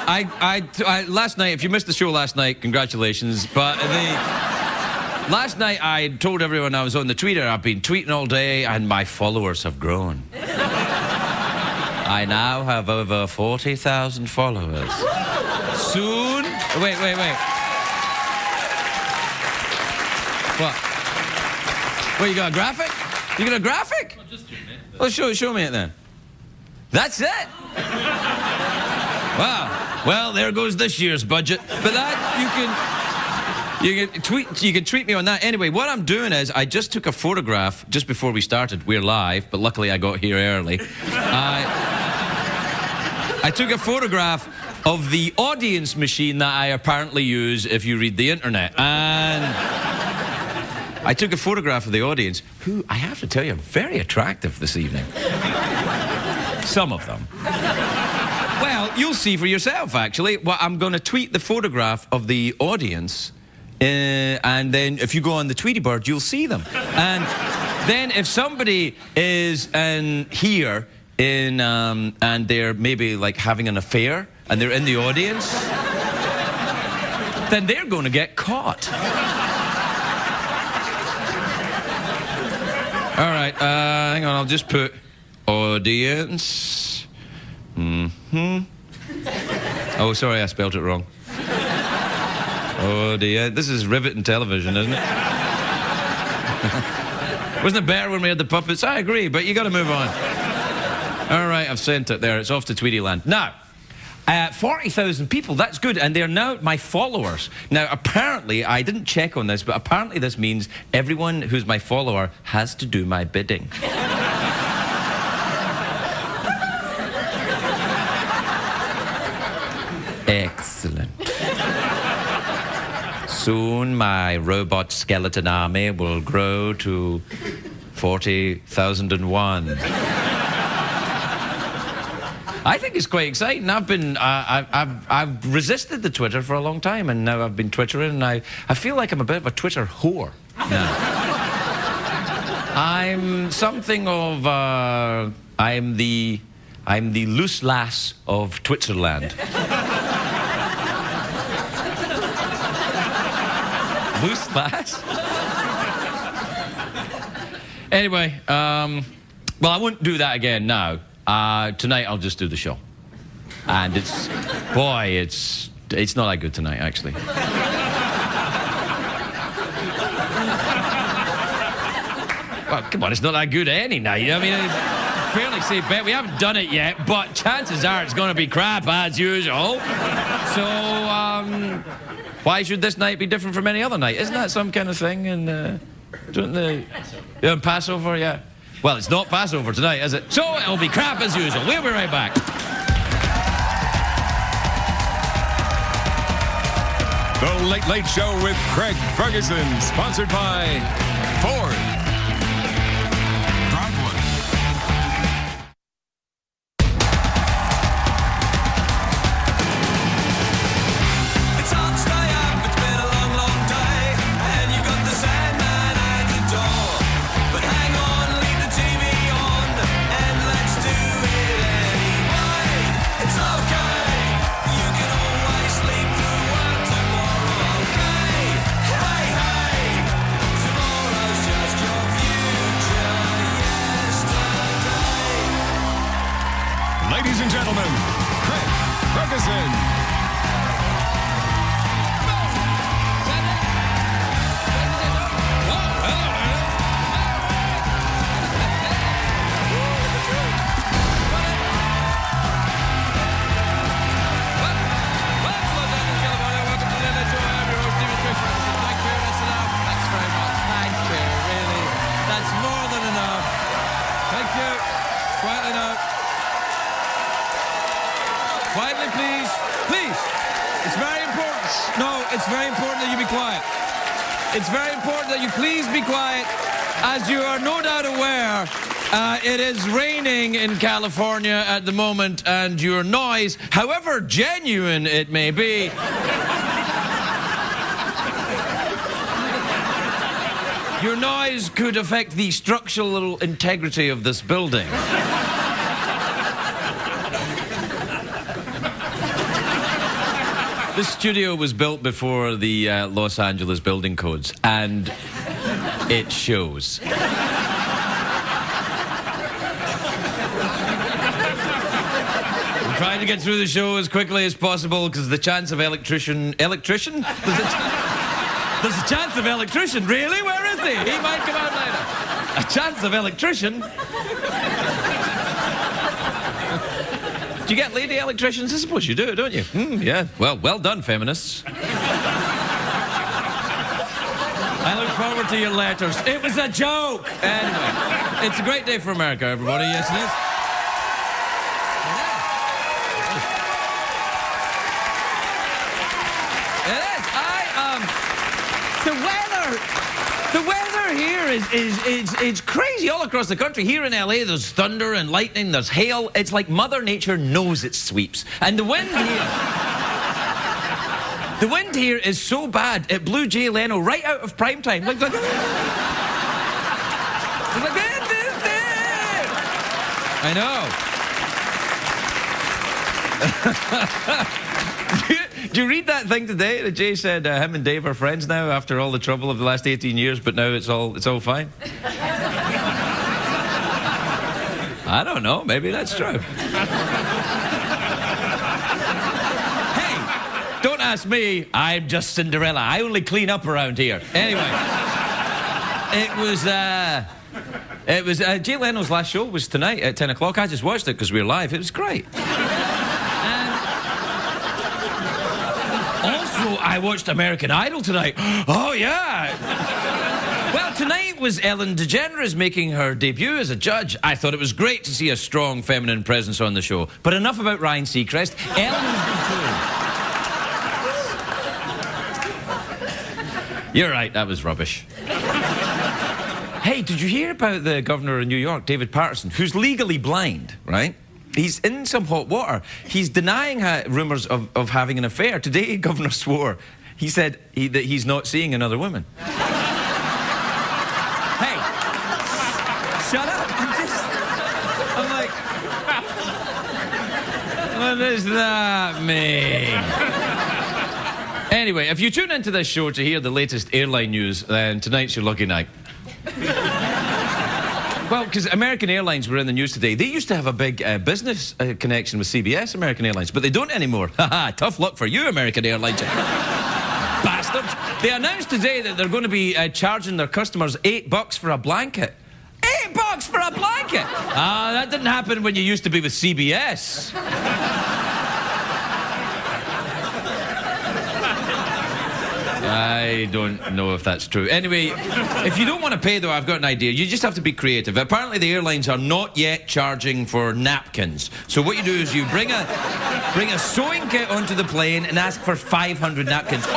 last night, if you missed the show last night, congratulations. But last night I told everyone I was on the Twitter. I've been tweeting all day and my followers have grown. I now have over 40,000 followers. Soon... Wait. What, you got a graphic? You got a graphic? Well, just 2 minutes. Well, show me it then. That's it? Wow. Well, there goes this year's budget. But that, you can tweet me on that. Anyway, what I'm doing is I just took a photograph just before we started. We're live, but luckily I got here early. I took a photograph of the audience machine that I apparently use if you read the internet. And I took a photograph of the audience, who, I have to tell you, are very attractive this evening. Some of them. Well, you'll see for yourself, actually. Well, I'm going to tweet the photograph of the audience, and then if you go on the Tweety Bird, you'll see them. And then if somebody is here and they're maybe like having an affair, and they're in the audience, then they're going to get caught. All right, hang on, I'll just put audience. Oh, sorry, I spelled it wrong. Audience. This is riveting television, isn't it? Wasn't it better when we had the puppets? I agree, but you got to move on. All right, I've sent it there. It's off to Tweety Land. Now, 40,000 people, that's good, and they're now my followers. Now, apparently, I didn't check on this, but apparently this means everyone who's my follower has to do my bidding. Excellent. Soon my robot skeleton army will grow to 40,001. I think it's quite exciting. I've resisted the Twitter for a long time, and now I've been Twittering, and I feel like I'm a bit of a Twitter whore now. I'm something of I'm the loose lass of Twitzerland. Loose lass? Anyway, well, I won't do that again now. Tonight I'll just do the show. And it's not that good tonight, actually. Well, come on, it's not that good any night. I mean, it's fairly safe bet. We haven't done it yet, but chances are it's going to be crap as usual. So, why should this night be different from any other night? Isn't that some kind of thing? And don't they? Yeah, Passover, yeah. Well, it's not Passover tonight, is it? So it'll be crap as usual. We'll be right back. The Late Late Show with Craig Ferguson, sponsored by Ford. Ladies and gentlemen, Craig Ferguson. Quietly, please. Please. It's very important. No, it's very important that you be quiet. It's very important that you please be quiet. As you are no doubt aware, it is raining in California at the moment, and your noise, however genuine it may be, your noise could affect the structural integrity of this building. This studio was built before the Los Angeles building codes, and it shows. I'm trying to get through the show as quickly as possible because the chance of electrician? There's a chance of electrician? Really? Where is he? He might come out later. A chance of electrician? Do you get lady electricians? I suppose you do, don't you? Yeah. Well done, feminists. I look forward to your letters. It was a joke. Anyway, it's a great day for America, everybody. Yes, it is. The weather here is crazy all across the country. Here in LA, there's thunder and lightning, there's hail. It's like Mother Nature knows it sweeps. And the wind here is so bad, it blew Jay Leno right out of prime time. Like I know. Do you read that thing today that Jay said him and Dave are friends now after all the trouble of the last 18 years, but now it's all fine? I don't know. Maybe that's true. Hey, don't ask me. I'm just Cinderella. I only clean up around here. Anyway, it was Jay Leno's last show was tonight at 10 o'clock. I just watched it because we were live. It was great. I watched American Idol tonight. Oh, yeah. Well, tonight was Ellen DeGeneres making her debut as a judge. I thought it was great to see a strong feminine presence on the show. But enough about Ryan Seacrest. Ellen was good. You're right, that was rubbish. Hey, did you hear about the governor of New York, David Paterson, who's legally blind, right? He's in some hot water. He's denying rumours of having an affair. Today, the governor swore. He said that he's not seeing another woman. Hey, shut up. I'm like, what does that mean? Anyway, if you tune into this show to hear the latest airline news, then tonight's your lucky night. Well, because American Airlines were in the news today. They used to have a big business connection with CBS, American Airlines, but they don't anymore. Haha, tough luck for you, American Airlines. Bastards. They announced today that they're going to be charging their customers $8 for a blanket. $8 for a blanket? That didn't happen when you used to be with CBS. I don't know if that's true. Anyway, if you don't want to pay, though, I've got an idea. You just have to be creative. Apparently, the airlines are not yet charging for napkins. So what you do is you bring a sewing kit onto the plane and ask for 500 napkins. Or,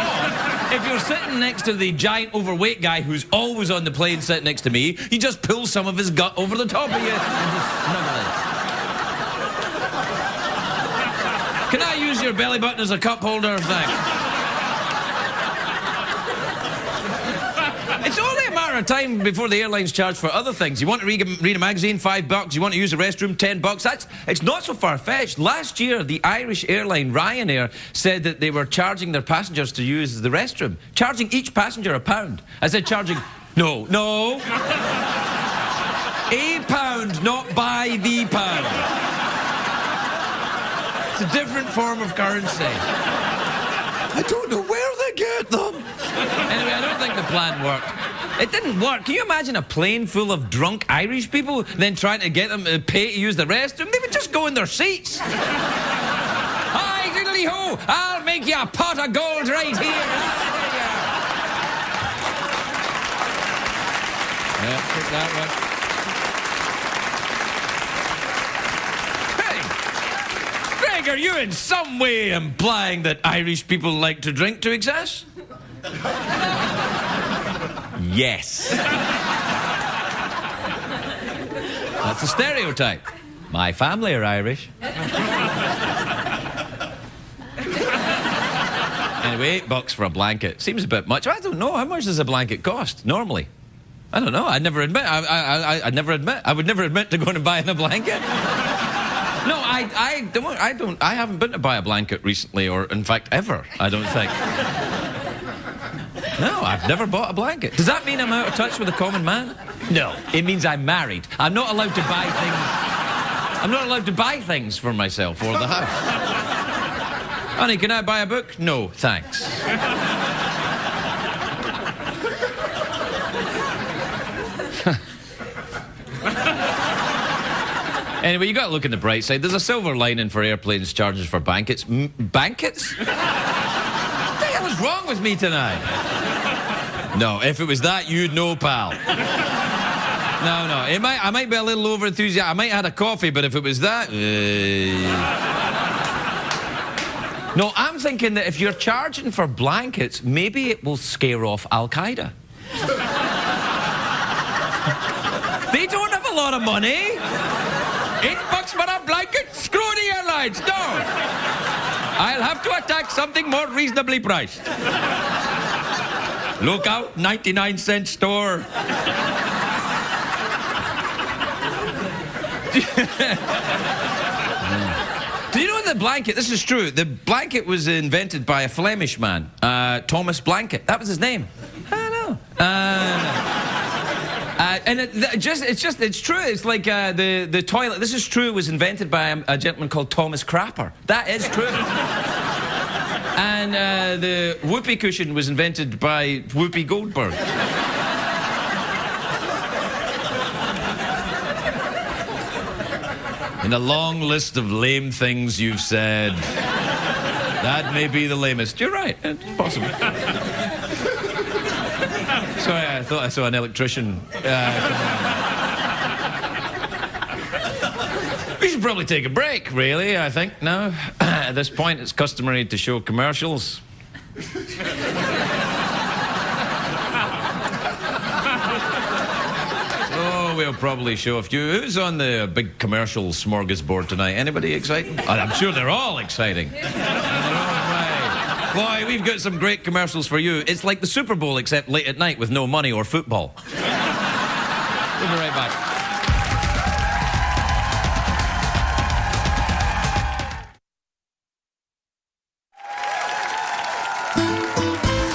if you're sitting next to the giant overweight guy who's always on the plane sitting next to me, you just pull some of his gut over the top of you and just snuggle it. Can I use your belly button as a cup holder? Thanks. It's only a matter of time before the airlines charge for other things. You want to read a magazine, $5. You want to use the restroom, $10. It's not so far-fetched. Last year, the Irish airline Ryanair said that they were charging their passengers to use the restroom, charging each passenger £1. I said charging... No. £1, not by the pound. It's a different form of currency. I don't know where they get them. Anyway, I don't think the plan worked. It didn't work. Can you imagine a plane full of drunk Irish people, then trying to get them to pay to use the restroom? They would just go in their seats. Hi, diddly-ho, I'll make you a pot of gold right here. Yeah, take that one. Hey, Greg, are you in some way implying that Irish people like to drink to excess? Yes. That's a stereotype. My family are Irish. Anyway, $8 for a blanket. Seems a bit much. I don't know. How much does a blanket cost, normally? I don't know. I'd never admit. I would never admit to going and buying a blanket. No, I haven't been to buy a blanket recently, or in fact ever, I don't think. No, I've never bought a blanket. Does that mean I'm out of touch with the common man? No, it means I'm married. I'm not allowed to buy things. I'm not allowed to buy things for myself or the house. Honey, can I buy a book? No, thanks. Anyway, you got to look at the bright side. There's a silver lining for airplanes charges for blankets. Blankets? What the hell is wrong with me tonight? No, if it was that, you'd know, pal. No. I might be a little over enthusiastic. I might have had a coffee, but if it was that... No, I'm thinking that if you're charging for blankets, maybe it will scare off Al-Qaeda. They don't have a lot of money. $8 for a blanket? Screw the airlines, no! I'll have to attack something more reasonably priced. Look out, 99-cent store. Do you know the blanket? This is true. The blanket was invented by a Flemish man, Thomas Blanket. That was his name. I know. And it's true. It's like the toilet. This is true. It was invented by a gentleman called Thomas Crapper. That is true. And the whoopee cushion was invented by Whoopi Goldberg. In a long list of lame things you've said, that may be the lamest. You're right. It's possible. Sorry, I thought I saw an electrician. We should probably take a break, really, I think, now. At this point, it's customary to show commercials. So we'll probably show a few. Who's on the big commercial smorgasbord tonight? Anybody exciting? I'm sure they're all exciting. Boy, we've got some great commercials for you. It's like the Super Bowl, except late at night with no money or football. We'll be right back.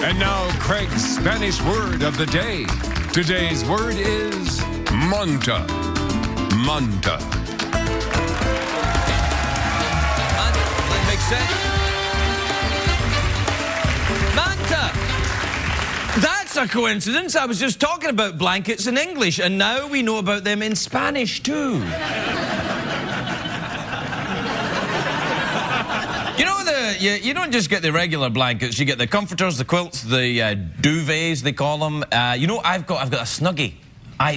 And now, Craig's Spanish word of the day. Today's word is manta. Manta. That makes sense. Manta! That's a coincidence. I was just talking about blankets in English, and now we know about them in Spanish, too. You know, you don't just get the regular blankets. You get the comforters, the quilts, the duvets, they call them. You know, I've got a Snuggie. I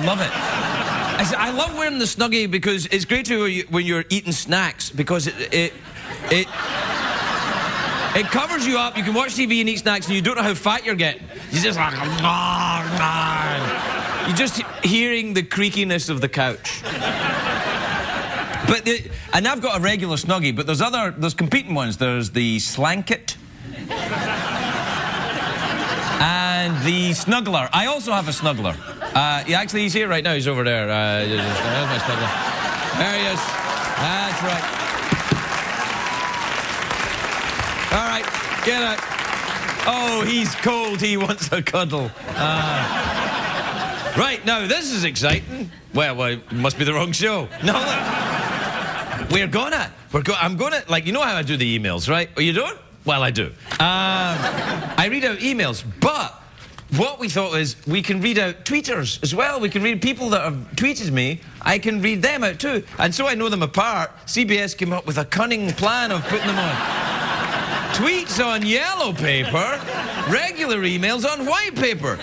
love it. I love wearing the Snuggie because it's great to when you're eating snacks, because it covers you up. You can watch TV and eat snacks, and you don't know how fat you're getting. You're just like... You're just hearing the creakiness of the couch. And I've got a regular Snuggie, but there's competing ones. There's the Slanket and the Snuggler. I also have a Snuggler. Actually, he's here right now. He's over there. There's my Snuggler. There he is. That's right. All right, get out. Oh, he's cold. He wants a cuddle. Right, now, this is exciting. Well, it must be the wrong show. No, I'm gonna, like, you know how I do the emails, right? Oh, you don't? Well, I do. I read out emails, but what we thought is we can read out tweeters as well. We can read people that have tweeted me. I can read them out too. And so I know them apart. CBS came up with a cunning plan of putting them on. Tweets on yellow paper, regular emails on white paper.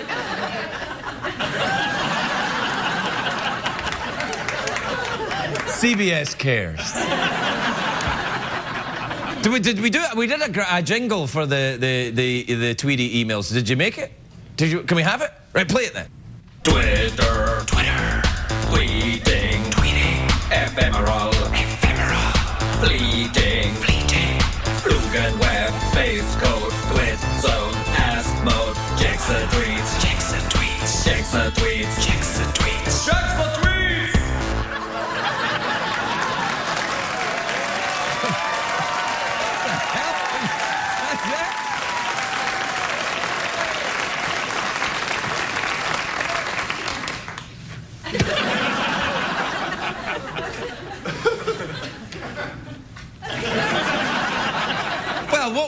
CBS cares. We did a jingle for the Tweety emails. Did you make it? Can we have it? Right, play it then. Twitter, tweeting, ephemeral, fleeting, Flugenweb, face code, twit zone, ask mode, checks the tweets,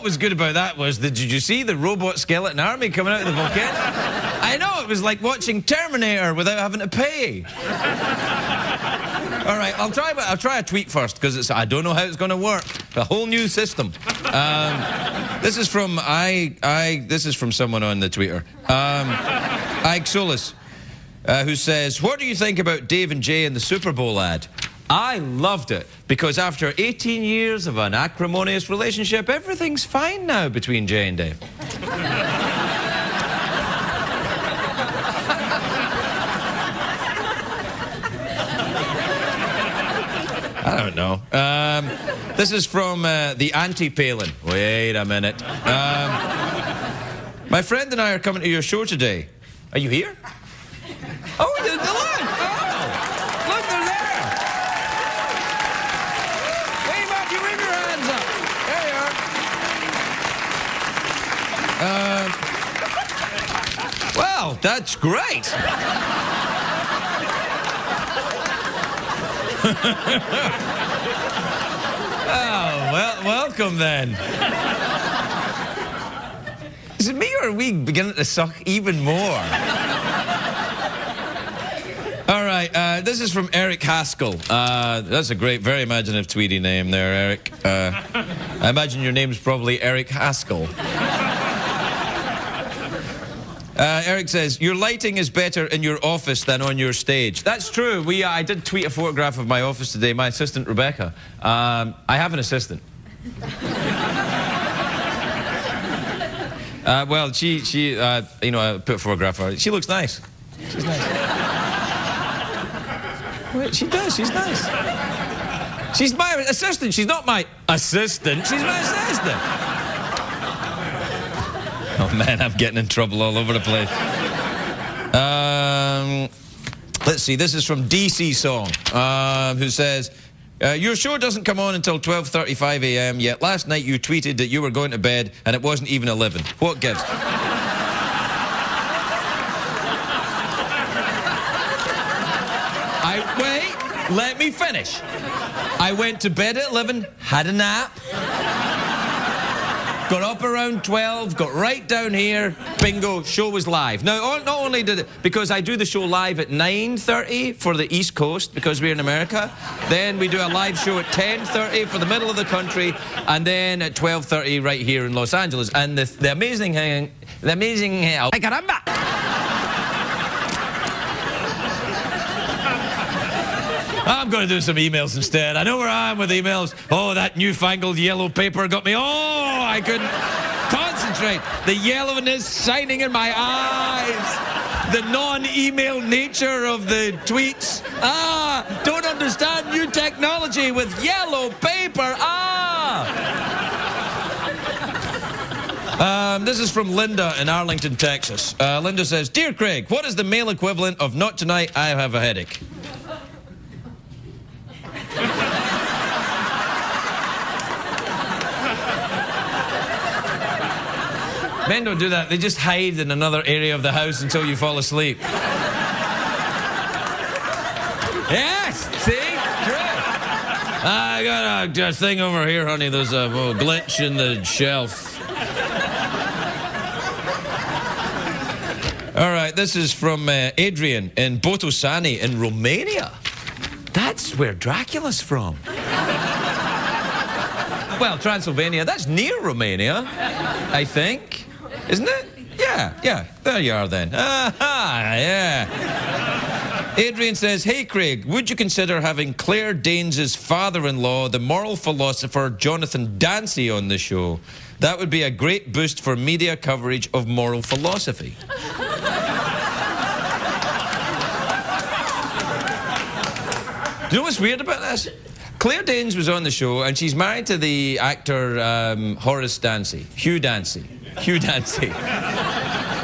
was good about that was, did you see the robot skeleton army coming out of the volcano? I know, it was like watching Terminator without having to pay. All right, I'll try a tweet first, because I don't know how it's going to work. A whole new system. This is from this is from someone on the Twitter. Ike Solis, who says, what do you think about Dave and Jay in the Super Bowl ad? I loved it, because after 18 years of an acrimonious relationship, everything's fine now between Jay and Dave. I don't know. This is from the anti-Palin. Wait a minute. My friend and I are coming to your show today. Are you here? Oh, look! Oh, look, they're there! Wave up, you wave your hands up. There you are. Well, that's great. Oh, well, welcome then. Is it me or are we beginning to suck even more? All right, this is from Eric Haskell. That's a great, very imaginative Tweety name there, Eric. I imagine your name's probably Eric Haskell. Eric says, your lighting is better in your office than on your stage. That's true. I did tweet a photograph of my office today, my assistant, Rebecca. I have an assistant. Well, she you know, I put a photograph of her. She looks nice. She's nice. Wait, she does. She's nice. She's my assistant. She's not my assistant. She's my assistant. Oh, man, I'm getting in trouble all over the place. Let's see, this is from DC Song, who says, your show doesn't come on until 12:35 a.m, yet last night you tweeted that you were going to bed and it wasn't even 11. What gives? Wait, let me finish. I went to bed at 11, had a nap. Got up around 12, got right down here, bingo, show was live. Now, not only did it, because I do the show live at 9:30 for the East Coast, because we're in America, then we do a live show at 10:30 for the middle of the country, and then at 12:30 right here in Los Angeles. And the amazing thing, ay caramba! I'm going to do some emails instead. I know where I am with emails. Oh, that newfangled yellow paper got me. Oh, I couldn't concentrate. The yellowness shining in my eyes. The non-email nature of the tweets. Don't understand new technology with yellow paper. This is from Linda in Arlington, Texas. Linda says, Dear Craig, what is the male equivalent of not tonight, I have a headache? Men don't do that. They just hide in another area of the house until you fall asleep. Yes, see? True. I got a thing over here, honey. There's a glitch in the shelf. All right, this is from Adrian in Botosani in Romania. That's where Dracula's from. Well, Transylvania, that's near Romania, I think. Isn't it? Yeah, there you are then. Yeah. Adrian says, hey, Craig, would you consider having Claire Danes' father-in-law, the moral philosopher Jonathan Dancy, on the show? That would be a great boost for media coverage of moral philosophy. Do you know what's weird about this? Claire Danes was on the show, and she's married to the actor Horace Dancy. Hugh Dancy.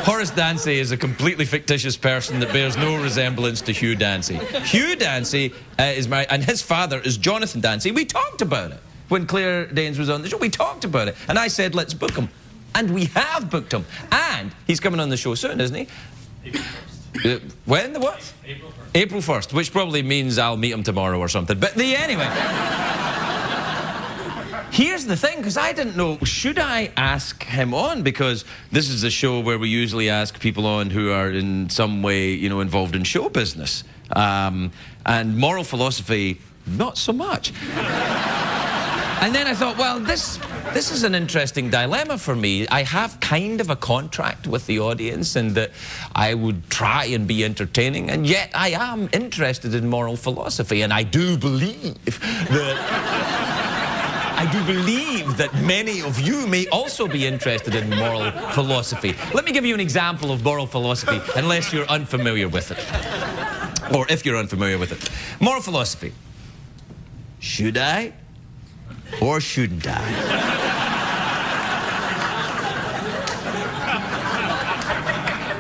Horace Dancy is a completely fictitious person that bears no resemblance to Hugh Dancy. Hugh Dancy is married, and his father is Jonathan Dancy. We talked about it when Claire Danes was on the show. We talked about it, and I said, let's book him. And we have booked him. And he's coming on the show soon, isn't he? When? The what? April 1st. April 1st, which probably means I'll meet him tomorrow or something. But anyway. Here's the thing, because I didn't know, should I ask him on? Because this is a show where we usually ask people on who are in some way, you know, involved in show business. And moral philosophy, not so much. And then I thought, well, this is an interesting dilemma for me. I have kind of a contract with the audience and that I would try and be entertaining, and yet I am interested in moral philosophy, and I do believe that many of you may also be interested in moral philosophy. Let me give you an example of moral philosophy, unless you're unfamiliar with it. Or if you're unfamiliar with it. Moral philosophy. Should I or shouldn't I?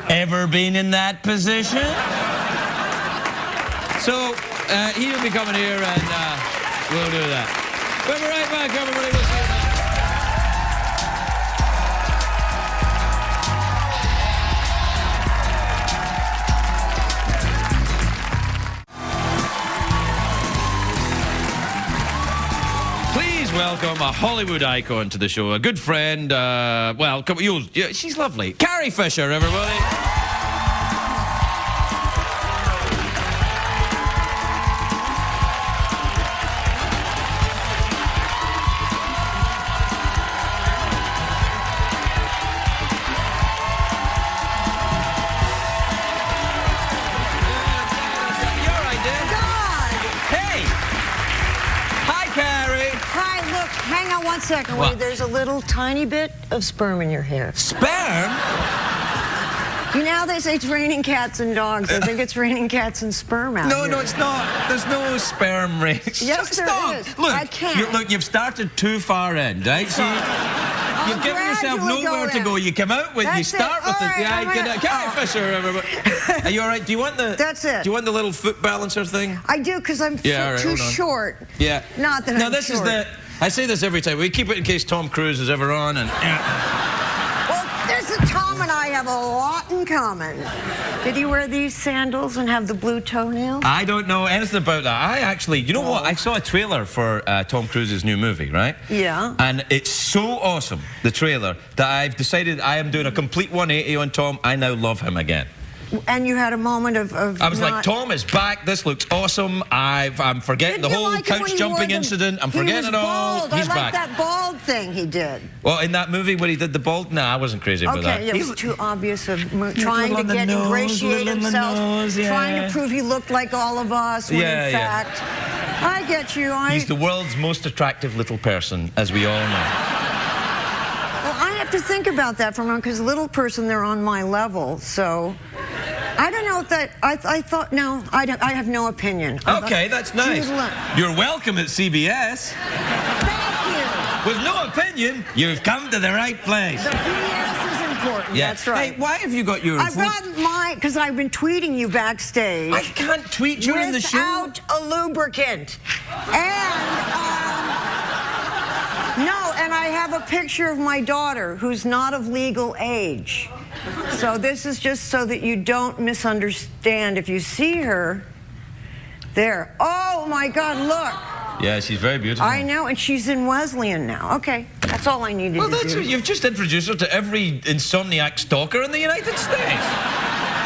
Ever been in that position? So, he'll be coming here and we'll do that. We'll be right back, everybody. We'll see you now. Please welcome a Hollywood icon to the show, a good friend. Well, come, she's lovely. Carrie Fisher, everybody. Hang on 1 second. Wait, there's a little tiny bit of sperm in your hair. Sperm? You know, they say it's raining cats and dogs. I think it's raining cats and sperm out here. No, it's not. There's no sperm rain. Yes, there is. Look, I can't. Look, you've started too far in, right? So you've given yourself nowhere to go. You come out with, you start with it. Yeah, Carrie Fisher, everybody. Are you all right? Do you want the? That's it. Do you want the little foot balancer thing? I do, because I'm too short. Yeah. Not that I'm short. I say this every time. We keep it in case Tom Cruise is ever on. And well, there's a Tom and I have a lot in common. Did he wear these sandals and have the blue toenails? I don't know anything about that. I actually, you know what? I saw a trailer for Tom Cruise's new movie, right? Yeah. And it's so awesome, the trailer, that I've decided I am doing a complete 180 on Tom. I now love him again. And you had a moment of I was like, Tom is back. This looks awesome. I'm forgetting the whole couch jumping incident. I'm forgetting it all. He's back. I like that bald thing he did. Well, in that movie when he did the bald, nah, I wasn't crazy about that. Okay, it was too obvious of trying to ingratiate himself, trying to prove he looked like all of us, when in fact, I get you. He's the world's most attractive little person, as we all know. Well, I have to think about that for a moment, because little person, they're on my level, so I don't know if that, I thought, no, I have no opinion. Okay, that's nice. You're welcome at CBS. Thank you. With no opinion, you've come to the right place. The BS is important, that's right. Hey, why have you got your I've got mine, because I've been tweeting you backstage. I can't tweet during the show. Without a lubricant. And I have a picture of my daughter, who's not of legal age. So this is just so that you don't misunderstand. If you see her, there. Oh, my God, look. Yeah, she's very beautiful. I know, and she's in Wesleyan now. Okay, that's all I needed to do. You've just introduced her to every insomniac stalker in the United States.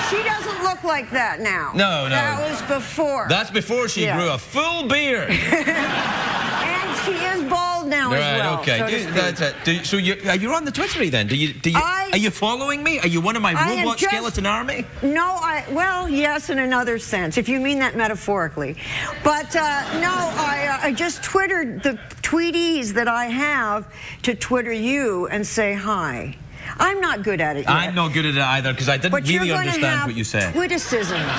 She doesn't look like that now. No. That was before. That's before she grew a full beard. And she is bald now as well. Okay, that's it. So you're on the Twittery then? Are you following me? Are you one of my robot skeleton army? No, well, yes, in another sense, if you mean that metaphorically. But no, I just Twittered the tweeties that I have to Twitter you and say hi. I'm not good at it yet. I'm not good at it either, because I didn't really understand what you said. Twitticisms.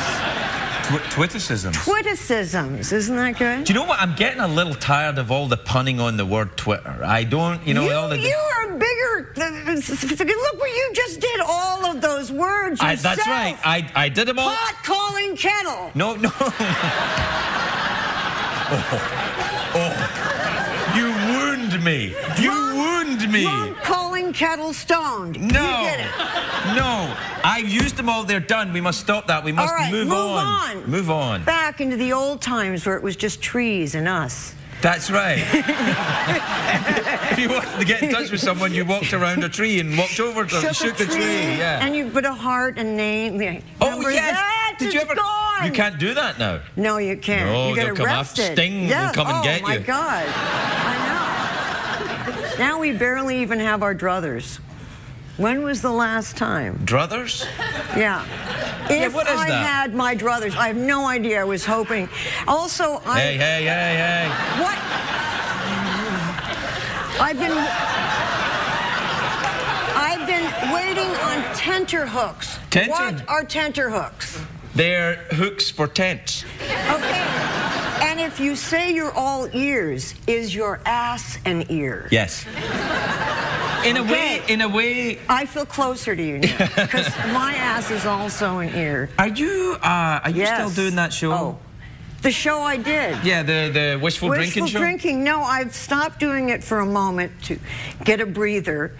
Twitticisms, isn't that good? Do you know what? I'm getting a little tired of all the punning on the word Twitter. I don't, all the... You are bigger... Look what you just did, all of those words yourself. That's right. I did them all. Pot calling kettle. No. You wound me. You wound me. Drunk calling kettle stoned. No. You did it. No. I've used them all. They're done. We must stop that. We must move on. Move on. Back into the old times where it was just trees and us. That's right. If you wanted to get in touch with someone, you walked around a tree and walked over to shook the tree. Yeah. And you put a heart and name. Oh, Remember yes. that? Did you It's ever? gone. You can't do that now. No, you can't. No, you get they'll come arrested. after Sting will come and get you. Oh my God! I know. Now we barely even have our druthers. When was the last time? Druthers? Yeah. If what is I that? had my druthers, I have no idea. I was hoping. Also, Hey. What? I've been waiting on tenterhooks. Tenter- What are tenterhooks? They're hooks for tents. Okay. And if you say you're all ears, is your ass an ear? Yes. In a way. I feel closer to you now because my ass is also an ear. Are you Yes. still doing that show? Oh, the show I did. Yeah, the wishful drinking show. Wishful drinking. No, I've stopped doing it for a moment to get a breather.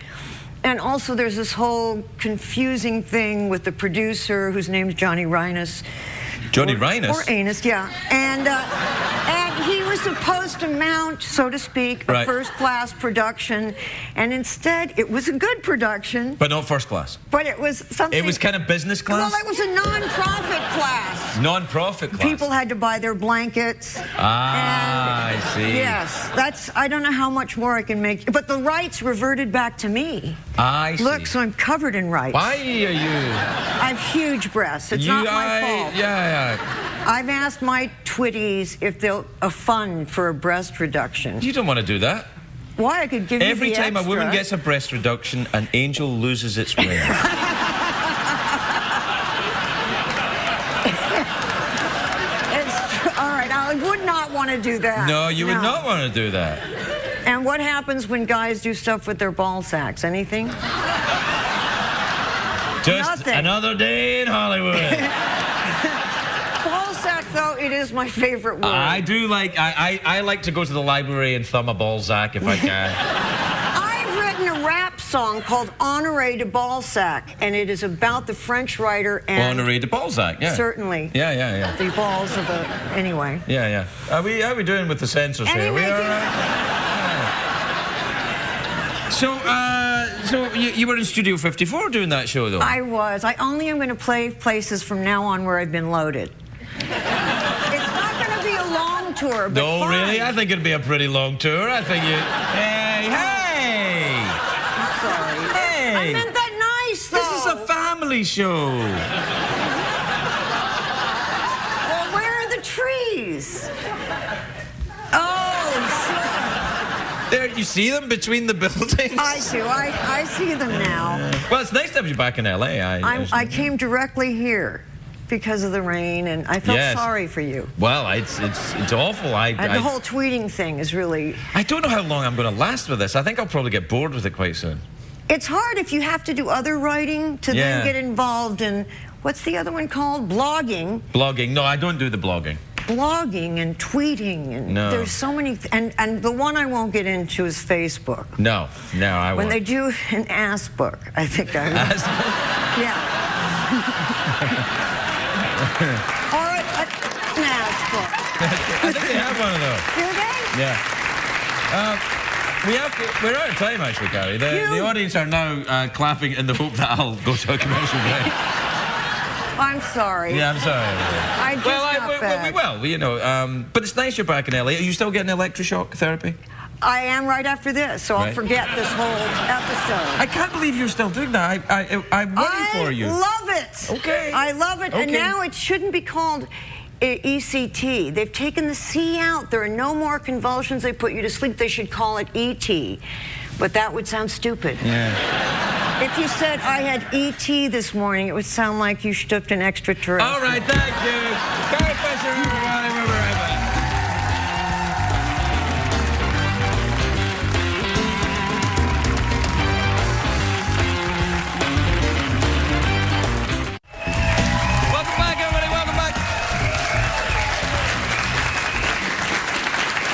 And also, there's this whole confusing thing with the producer, whose name's Johnny Rhinus. Johnny Rhinus? Or Anus, yeah. And he was supposed to mount, so to speak, a Right. first-class production. And instead, it was a good production. But not first class. But it was something... It was kind of business class? Well, it was a non-profit class. Non-profit class. People had to buy their blankets. I see. Yes, I don't know how much more I can make. But the rights reverted back to me. I see. Look, so I'm covered in rights. Why are you? I have huge breasts. It's not my fault. Yeah. I've asked my twitties if they'll a fund for a breast reduction. You don't want to do that. Why? I could give you Every the time extra. a woman gets a breast reduction, an angel loses its wings. All right, I would not want to do that. No, you would not want to do that. And what happens when guys do stuff with their ball sacks? Anything? Just Nothing. another day in Hollywood. Ball sack, though, it is my favorite word. I do like, I like to go to the library and thumb a Balzac if I can. I've written a rap song called Honoré de Balzac, and it is about the French writer and... Honoré de Balzac, yeah. Certainly. Yeah. The balls of a... Anyway. Yeah. How we doing with the censors here? We Anyway, all right? So you were in Studio 54 doing that show, though? I was. I only am going to play places from now on where I've been loaded. It's not going to be a long tour, but No, fine. really? I think it'd be a pretty long tour. I think you... Hey! I'm sorry. Hey! I meant that nice, though. This is a family show. Well, where are the trees? Oh, sure. There, you see them between the buildings? I do. I see them now. Well, it's nice to have you back in L.A. I came directly here because of the rain, and I felt Yes. sorry for you. Well, it's awful. The whole tweeting thing is really... I don't know how long I'm going to last with this. I think I'll probably get bored with it quite soon. It's hard if you have to do other writing to Yeah. then get involved in... What's the other one called? Blogging. Blogging? No, I don't do the blogging. Blogging and tweeting, and No. there's so many... And the one I won't get into is Facebook. No, I won't. When they do an ass book, I think I will. Yeah. Or an ass book. I think they have one of those. Do they? Yeah. We're out of time, actually, Carrie. The audience are now clapping in the hope that I'll go to a commercial break. I'm sorry. Yeah, I'm sorry. I just got back. But it's nice you're back in LA. Are you still getting electroshock therapy? I am right after this, so I'll Right. forget this whole episode. I can't believe you're still doing that. I worry for you. I love it. Okay. I love it. And Okay. now it shouldn't be called ECT. They've taken the C out. There are no more convulsions. They put you to sleep. They should call it ET. But that would sound stupid. Yeah. If you said I had ET this morning, it would sound like you stooped an extraterrestrial. All right, thank you. Carrie Fisher, everybody. We'll be right back. Welcome back, everybody. Welcome back.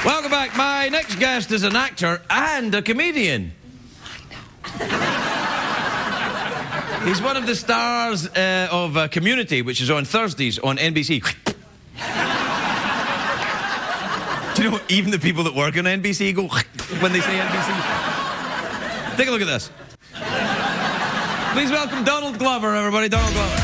Welcome back. My next guest is an actor and a comedian. He's one of the stars of Community, which is on Thursdays on NBC. You know, even the people that work on NBC go when they say NBC. Take a look at this. Please welcome Donald Glover, everybody. Donald Glover.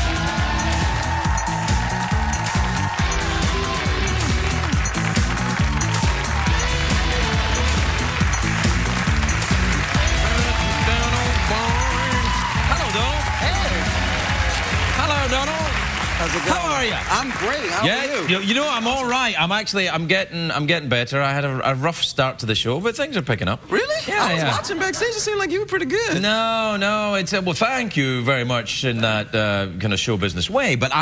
Hello, Donald. How's it going? How are you? I'm great. How are you? You know, I'm all right. I'm getting better. I had a rough start to the show, but things are picking up. Really? Yeah, I was watching backstage. It seemed like you were pretty good. No, it's well, thank you very much in that kind of show business way, but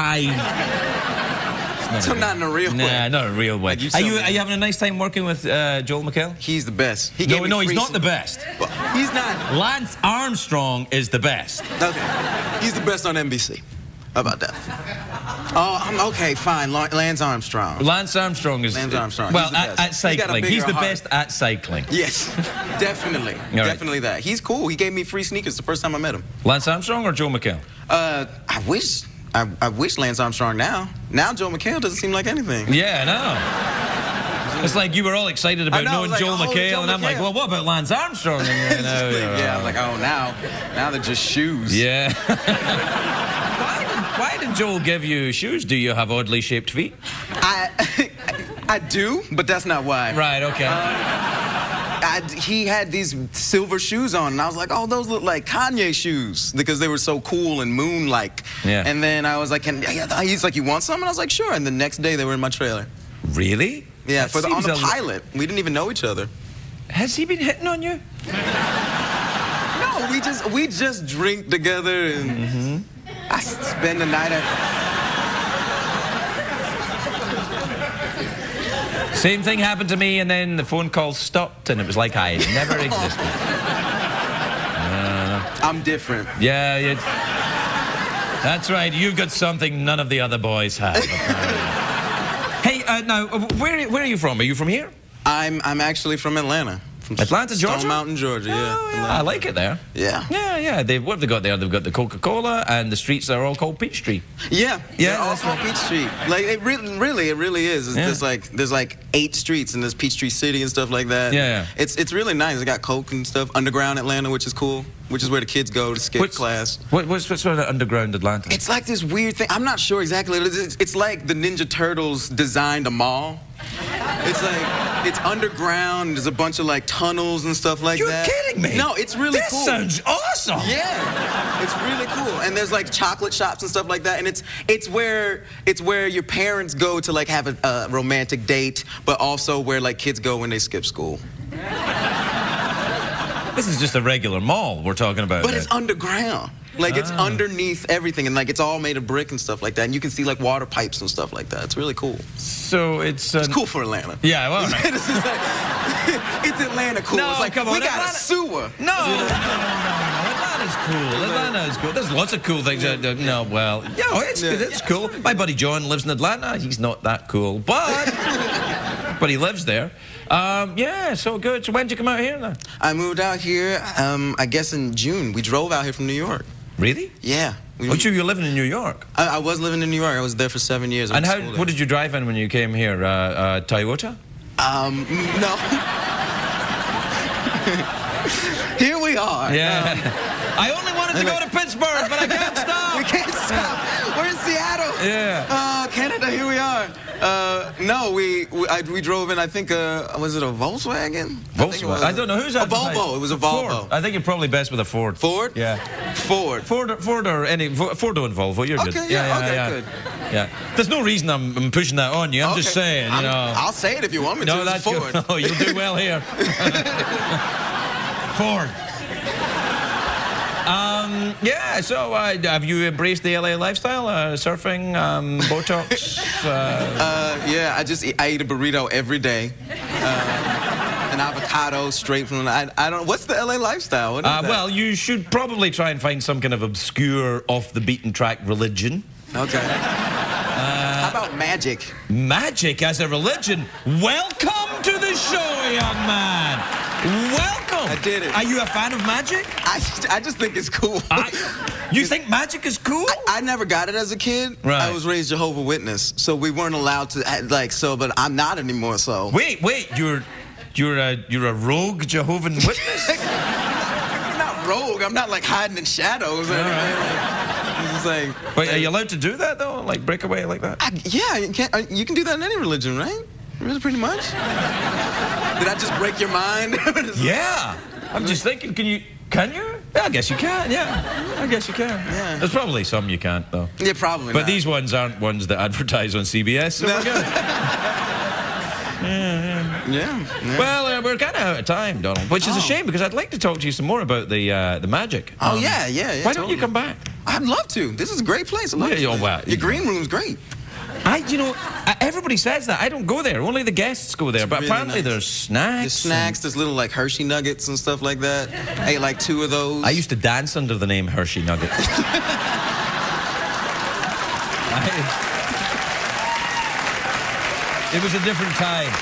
So not in a real way. Nah, not a real way. Like are you having a nice time working with Joel McHale? He's the best. He No, gave me no, he's free not the best. Well, he's not. Lance Armstrong is the best. Okay. He's the best on NBC. How about that? Oh, I'm okay, fine. Lance Armstrong. Lance Armstrong is... Lance Armstrong. Well, He's the best. at cycling. He's the best at cycling. Yes, definitely. Definitely that. He's cool. He gave me free sneakers the first time I met him. Lance Armstrong or Joe McHale? I wish Lance Armstrong now. Now Joe McHale doesn't seem like anything. Yeah, I know. It's like you were all excited about knowing like, Joel McHale, and I'm like, well, what about Lance Armstrong? And, yeah, I'm like, oh, now they're just shoes. Yeah. Why did Joel give you shoes? Do you have oddly shaped feet? I do, but that's not why. Right, okay. He had these silver shoes on, and I was like, oh, those look like Kanye shoes, because they were so cool and moon-like. Yeah. And then I was like, he's like, you want some? And I was like, sure. And the next day, they were in my trailer. Really? Yeah, That on the seems pilot. We didn't even know each other. Has he been hitting on you? No, we just drink together, and I spend the night at... Same thing happened to me, and then the phone call stopped, and it was like I had never existed. I'm different. Yeah, that's right. You've got something none of the other boys have. Hey, now, where are you from? Are you from here? I'm actually from Atlanta. From Atlanta, Georgia? Stone Mountain, Georgia, yeah. Oh, yeah. I like it there. Yeah. Yeah. What have they got there? They've got the Coca-Cola, and the streets are all called Peachtree. Yeah, Yeah, they're all that's called right. Peachtree. Like, it really is. It's just like, there's like 8 streets in this Peachtree City and stuff like that. Yeah. It's really nice. It got Coke and stuff. Underground Atlanta, which is cool, which is where the kids go to skip class. What's sort of underground Atlanta? It's like this weird thing. I'm not sure exactly. It's like the Ninja Turtles designed a mall. It's like, it's underground. There's a bunch of like tunnels and stuff like that. You're kidding me? No, it's really cool. This sounds awesome. Yeah, it's really cool. And there's like chocolate shops and stuff like that. And it's where your parents go to like have a romantic date, but also where like kids go when they skip school. This is just a regular mall we're talking about. But it's underground. Like, it's underneath everything, and like it's all made of brick and stuff like that. And you can see like water pipes and stuff like that. It's really cool. So it's cool for Atlanta. Yeah, well, right. It's just like, it's Atlanta cool. No, it's like, come on, we got Atlanta... a sewer. No. Atlanta's cool. Atlanta's cool. There's lots of cool things. No, well, yeah, it's cool. My buddy John lives in Atlanta. He's not that cool, but he lives there. Yeah, so good. So when did you come out here then? I moved out here, I guess in June. We drove out here from New York. Really? Yeah. You're living in New York? I was living in New York. I was there for 7 years. And what did you drive in when you came here? Toyota? No. Here we are. Yeah. I only wanted to go to Pittsburgh, but I can't stop. We can't stop. We're in Seattle. Yeah. Canada, here we are. No, we drove in, I think, was it a Volkswagen? Volkswagen? I don't know. Who's that? A Volvo. It was a Volvo. Ford. I think you're probably best with a Ford. Ford? Yeah. Ford. Ford or any Ford or Volvo. You're good. Okay, yeah, good. Yeah. There's no reason I'm pushing that on you. I'm just saying, you know. I'll say it if you want me to. No, that's Ford. good. No, you'll do well here. Ford. Yeah, so have you embraced the LA lifestyle? Surfing, Botox? Yeah, I eat a burrito every day. An avocado straight from I don't. What's the LA lifestyle? What is that? Well, you should probably try and find some kind of obscure, off the beaten track religion. Okay. How about magic? Magic as a religion? Welcome to the show, young man. Welcome. I did it. Are you a fan of magic? I just think it's cool. You think magic is cool? I never got it as a kid. Right. I was raised Jehovah's Witness, so we weren't allowed to but I'm not anymore. So Wait, you're a rogue Jehovah's Witness? I'm not rogue. I'm not like hiding in shadows or anything. It's like, Wait, are you allowed to do that though? Like break away like that? yeah, you can do that in any religion, right? Really, pretty much. Did I just break your mind? Yeah. I'm just thinking, can you? Yeah, I guess you can, yeah. I guess you can. Yeah. There's probably some you can't, though. Yeah, probably But not. these ones aren't ones that advertise on CBS, so we're good. Yeah. Well, we're kind of out of time, Donald, which is a shame, because I'd like to talk to you some more about the magic. Oh, yeah. Why don't you come back? I'd love to. This is a great place. I love it. Yeah, well, Your green room's great. Everybody says that. I don't go there. Only the guests go there. But really apparently nice. there's snacks. There's snacks. There's little like Hershey nuggets and stuff like that. I ate like 2 of those. I used to dance under the name Hershey Nugget. It was a different time.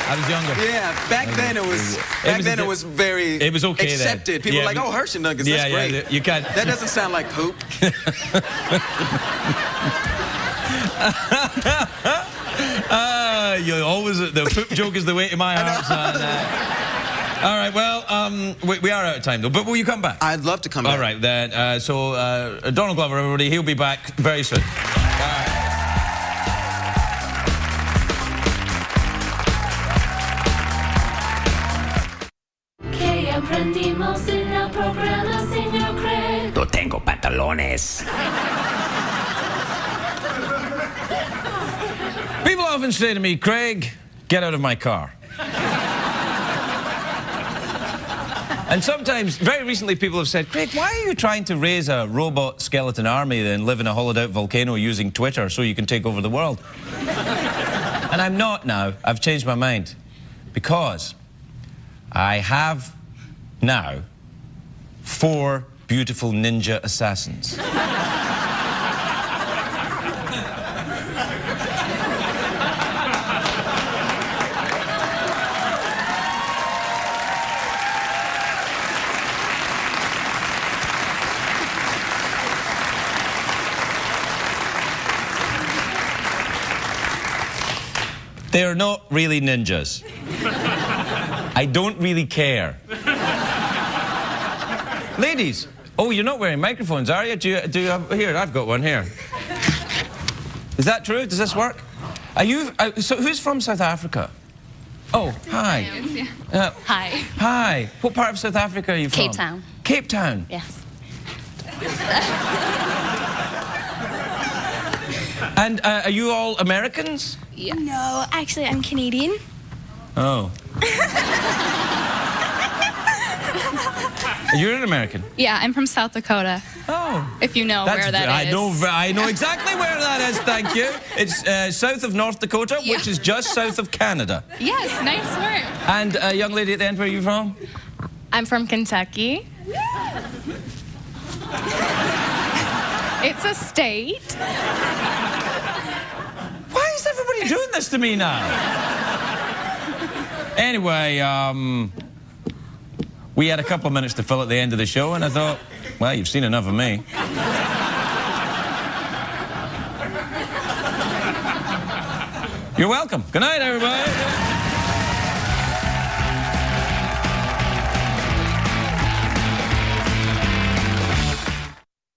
I was younger. Yeah, back then it was very it was okay accepted. then. People Yeah, were like, oh, Hershey nuggets, that's great. Yeah, you can't. That doesn't sound like poop. The poop joke is the way to my heart, son. All right, well, we are out of time, though. But will you come back? I'd love to come back. All right, then. Donald Glover, everybody, he'll be back very soon. Que aprendimos en el programa, señor Craig. No tengo pantalones. People often say to me, Craig, get out of my car. And sometimes, very recently, people have said, Craig, why are you trying to raise a robot skeleton army and live in a hollowed-out volcano using Twitter so you can take over the world? And I'm not now. I've changed my mind. Because I have now 4 beautiful ninja assassins. They're not really ninjas. I don't really care. Ladies, oh, you're not wearing microphones, are you? Do you have, here, I've got one here. Is that true? Does this work? Are you, so who's from South Africa? Oh, hi. Hi. Hi. What part of South Africa are you from? Cape Town. Cape Town? Yes. And are you all Americans? Yes. No, actually, I'm Canadian. Oh. You're an American? Yeah, I'm from South Dakota. Oh. If you know where that is. I know exactly where that is, thank you. It's south of North Dakota, Yeah. which is just south of Canada. Yes, nice work. And young lady at the end, where are you from? I'm from Kentucky. It's a state. Why is everybody doing this to me now? Anyway, we had a couple of minutes to fill at the end of the show, and I thought, well, you've seen enough of me. You're welcome. Good night, everybody.